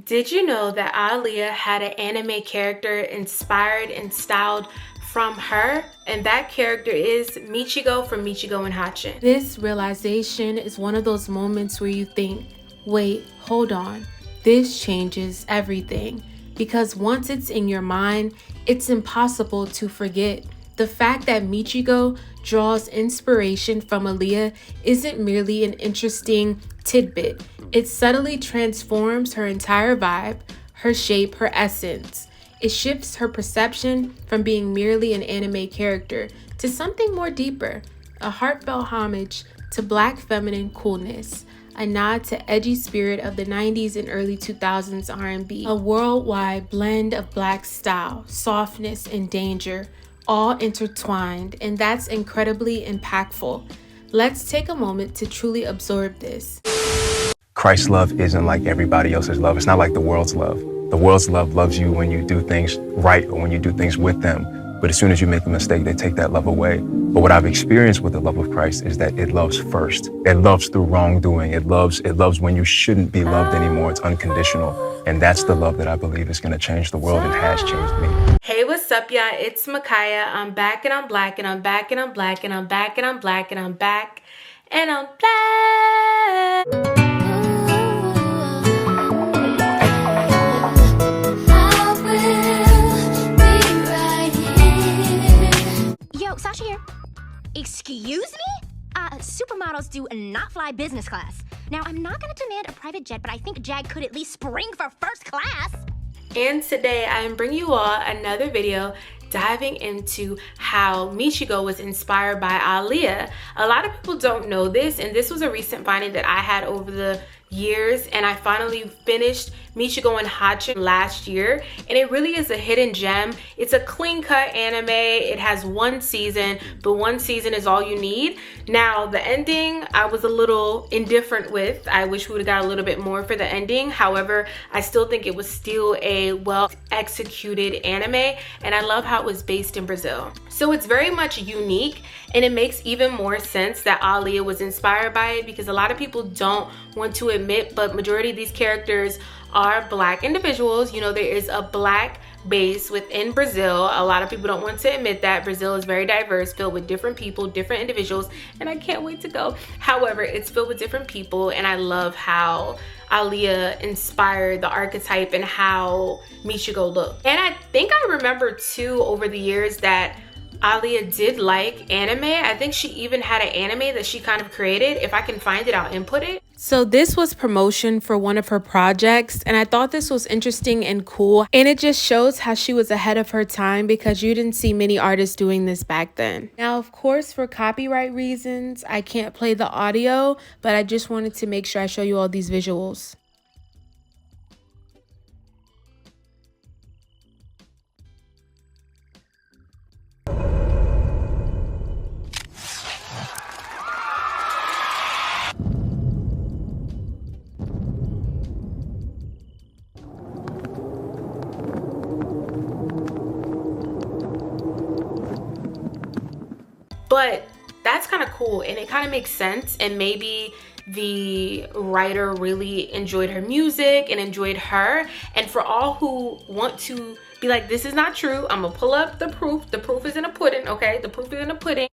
Did you know that Aaliyah had an anime character inspired and styled from her? And that character is Michiko from Michiko and Hatchin. This realization is one of those moments where you think, wait, hold on, this changes everything. Because once it's in your mind, it's impossible to forget. The fact that Michiko draws inspiration from Aaliyah isn't merely an interesting tidbit. It subtly transforms her entire vibe, her shape, her essence. It shifts her perception from being merely an anime character to something more deeper, a heartfelt homage to Black feminine coolness, a nod to edgy spirit of the 90s and early 2000s R&B, a worldwide blend of Black style, softness, and danger, all intertwined, and that's incredibly impactful. Let's take a moment to truly absorb this. Christ's love isn't like everybody else's love. It's not like the world's love. The world's love loves you when you do things right or when you do things with them. But as soon as you make a mistake, they take that love away. But what I've experienced with the love of Christ is that it loves first. It loves through wrongdoing. It loves when you shouldn't be loved anymore. It's unconditional. And that's the love that I believe is going to change the world and has changed me. Hey, what's up, y'all? It's Micaiah. I'm back and I'm black and I'm back and I'm black and I'm back and I'm black and I'm back and I'm black. Sasha here. Excuse me? Supermodels do not fly business class. Now, I'm not gonna demand a private jet, but I think Jag could at least spring for first class. And today I am bringing you all another video diving into how Michiko was inspired by Aaliyah. A lot of people don't know this, and this was a recent finding that I had over the years, and I finally finished Michiko and Hatchin last year, and it really is a hidden gem. It's a clean-cut anime. It has one season, but one season is all you need. Now, the ending I was a little indifferent with. I wish we would have got a little bit more for the ending. However, I still think it was still a well-executed anime, and I love how it was based in Brazil. So it's very much unique, and it makes even more sense that Aaliyah was inspired by it, because a lot of people don't want to admit, but majority of these characters are Black individuals. You know, there is a Black base within Brazil. A lot of people don't want to admit that. Brazil is very diverse, filled with different people, different individuals, and I can't wait to go. However, it's filled with different people, and I love how Aaliyah inspired the archetype and how Michiko looked. And I think I remember too over the years that Aaliyah did like anime. I think she even had an anime that she kind of created. If I can find it, I'll input it. So this was promotion for one of her projects, and I thought this was interesting and cool, and it just shows how she was ahead of her time, because you didn't see many artists doing this back then. Now, of course, for copyright reasons, I can't play the audio, but I just wanted to make sure I show you all these visuals. But that's kind of cool, and it kind of makes sense, and maybe the writer really enjoyed her music and enjoyed her. And for all who want to be like, this is not true, I'm gonna pull up the proof. The proof is in the pudding, okay? The proof is in the pudding.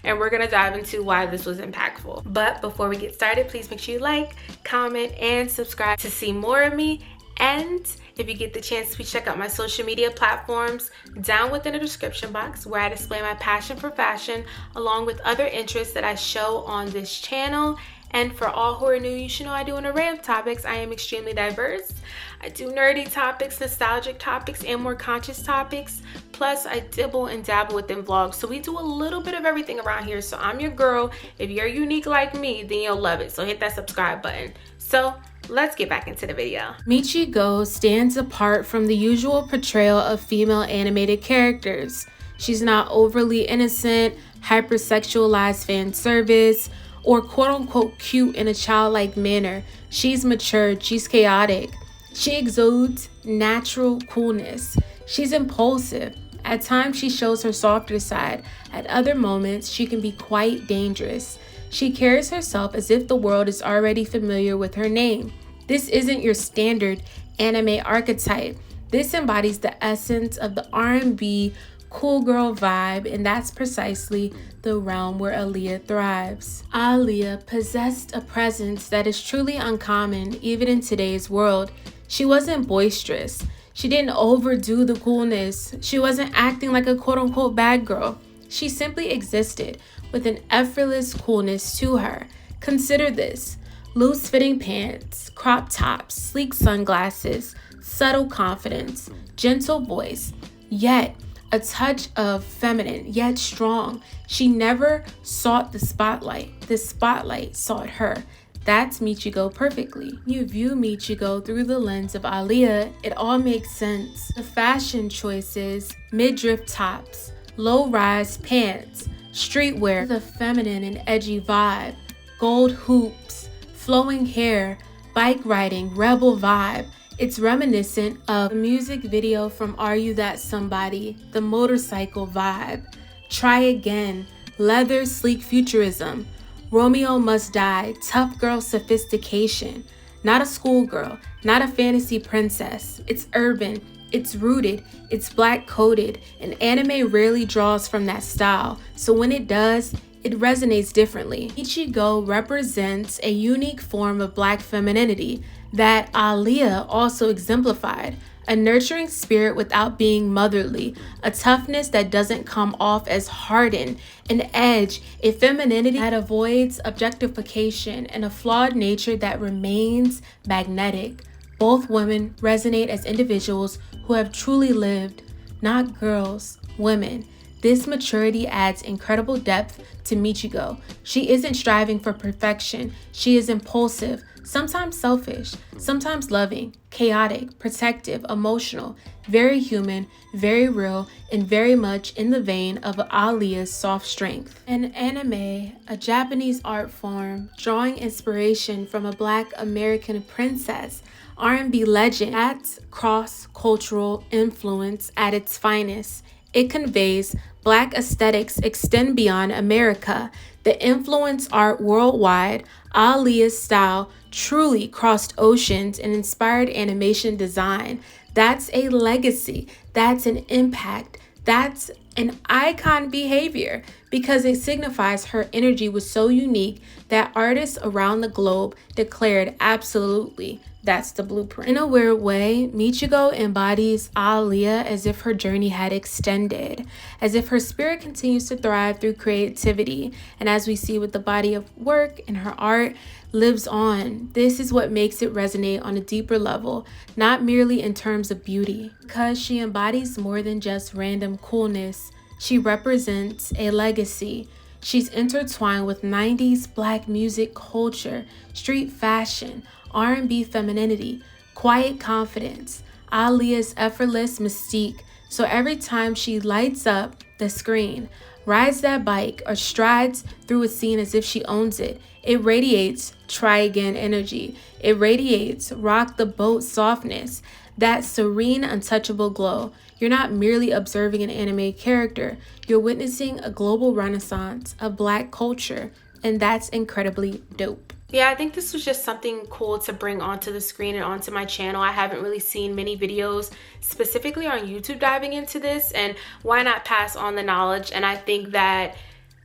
And we're gonna dive into why this was impactful. But before we get started, please make sure you like, comment, and subscribe to see more of me. And if you get the chance, please check out my social media platforms down within the description box, where I display my passion for fashion along with other interests that I show on this channel. And for all who are new, you should know I do an array of topics. I am extremely diverse. I do nerdy topics, nostalgic topics, and more conscious topics. Plus, I dibble and dabble within vlogs. So we do a little bit of everything around here. So I'm your girl. If you're unique like me, then you'll love it. So hit that subscribe button. So let's get back into the video. Michiko stands apart from the usual portrayal of female animated characters. She's not overly innocent, hypersexualized fan service, or quote-unquote cute in a childlike manner. She's mature, she's chaotic. She exudes natural coolness. She's impulsive, At times, she shows her softer side. At other moments, she can be quite dangerous. She carries herself as if the world is already familiar with her name. This isn't your standard anime archetype. This embodies the essence of the R&B cool girl vibe, and that's precisely the realm where Aaliyah thrives. Aaliyah possessed a presence that is truly uncommon even in today's world. She wasn't boisterous. She didn't overdo the coolness. She wasn't acting like a quote-unquote bad girl. She simply existed with an effortless coolness to her. Consider this: loose-fitting pants, crop tops, sleek sunglasses, subtle confidence, gentle voice, yet a touch of feminine, yet strong. She never sought the spotlight. The spotlight sought her. That's Michiko perfectly. You view Michiko through the lens of Aaliyah, it all makes sense. The fashion choices, midriff tops, low-rise pants, streetwear, the feminine and edgy vibe, gold hoops, flowing hair, bike riding, rebel vibe. It's reminiscent of a music video from Are You That Somebody, the motorcycle vibe. Try Again, leather sleek futurism. Romeo Must Die, tough girl sophistication. Not a schoolgirl, not a fantasy princess. It's urban, it's rooted, it's black coded, and anime rarely draws from that style. So when it does, it resonates differently. Michiko represents a unique form of black femininity that Aaliyah also exemplified. A nurturing spirit without being motherly, a toughness that doesn't come off as hardened, an edge, a femininity that avoids objectification, and a flawed nature that remains magnetic. Both women resonate as individuals who have truly lived, not girls, women. This maturity adds incredible depth to Michiko. She isn't striving for perfection. She is impulsive, sometimes selfish, sometimes loving, chaotic, protective, emotional, very human, very real, and very much in the vein of Aaliyah's soft strength. An anime, a Japanese art form, drawing inspiration from a Black American princess, R&B legend, that's cross-cultural influence at its finest. It conveys Black aesthetics extend beyond America. The influence art worldwide. Aaliyah's style truly crossed oceans and inspired animation design. That's a legacy. That's an impact. That's an icon behavior because it signifies her energy was so unique that artists around the globe declared absolutely that's the blueprint. In a weird way, Michiko embodies Aaliyah as if her journey had extended, as if her spirit continues to thrive through creativity, and as we see with the body of work and her art lives on. This is what makes it resonate on a deeper level, not merely in terms of beauty, because she embodies more than just random coolness. She represents a legacy. She's intertwined with 90s Black music culture, street fashion, R&B femininity, quiet confidence, Aaliyah's effortless mystique. So every time she lights up the screen, rides that bike, or strides through a scene as if she owns it, it radiates try again energy. It radiates rock the boat softness, that serene, untouchable glow. You're not merely observing an anime character, you're witnessing a global renaissance of Black culture, and that's incredibly dope. Yeah, I think this was just something cool to bring onto the screen and onto my channel. I haven't really seen many videos specifically on YouTube diving into this, and why not pass on the knowledge? And I think that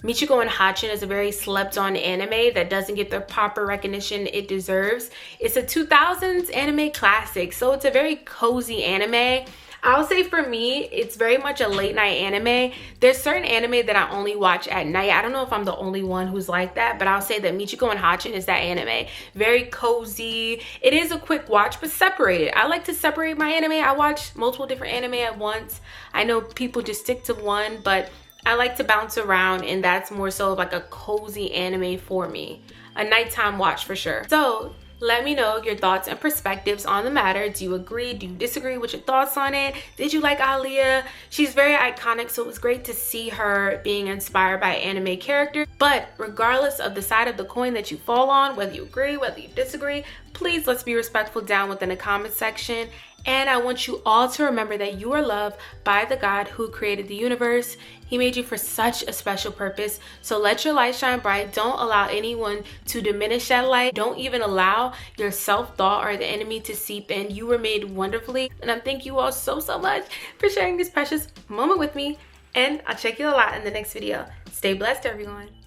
Michiko and Hatchin is a very slept on anime that doesn't get the proper recognition it deserves. It's a 2000s anime classic, so it's a very cozy anime. I'll say for me, it's very much a late night anime. There's certain anime that I only watch at night. I don't know if I'm the only one who's like that, but I'll say that Michiko and Hatchin is that anime. Very cozy. It is a quick watch, but separated. I like to separate my anime. I watch multiple different anime at once. I know people just stick to one, but I like to bounce around, and that's more so like a cozy anime for me. A nighttime watch for sure. So let me know your thoughts and perspectives on the matter. Do you agree? Do you disagree? What's your thoughts on it? Did you like Aaliyah? She's very iconic, so it was great to see her being inspired by anime characters. But regardless of the side of the coin that you fall on, whether you agree, whether you disagree, please let's be respectful down within the comment section. And I want you all to remember that you are loved by the God who created the universe. He made you for such a special purpose. So let your light shine bright. Don't allow anyone to diminish that light. Don't even allow your self-thought or the enemy to seep in. You were made wonderfully. And I thank you all so much for sharing this precious moment with me. And I'll check you a lot in the next video. Stay blessed, everyone.